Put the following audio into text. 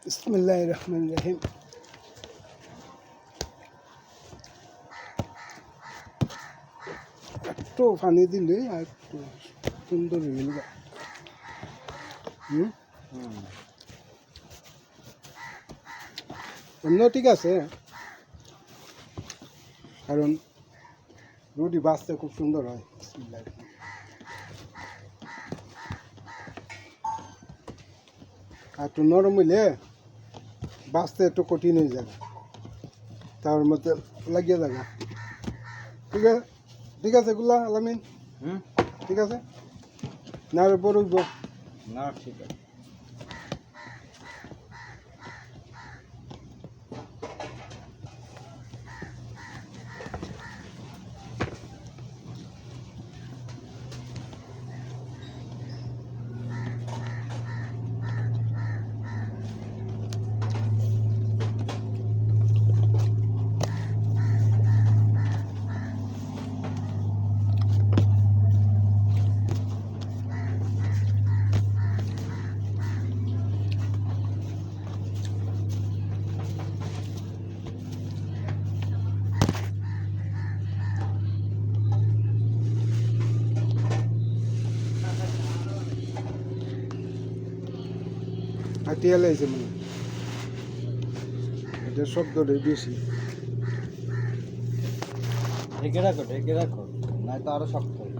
বিসমিল্লাহির রহমানির রহিম। একটু পানি দিলে আর একটু সুন্দর হয়ে গেল। এমনিও ঠিক আছে, কারণ রুটি বাঁচতে খুব সুন্দর হয়। বিসমিল্লাহির রহমানির রহিম। আর একটু নরম হইলে বাঁচতে একটু কঠিন হয়ে যাবে, তার মধ্যে লাগিয়ে যাবে। ঠিক আছে, ঠিক আছে গুলা আলামিন, ঠিক আছে না আর বড় না ঠিক আছে। হাতিয়ালে আছে মানে এটা শব্দটাই বেশি। ঢেকে রাখো, না তো আরো শক্ত হবে।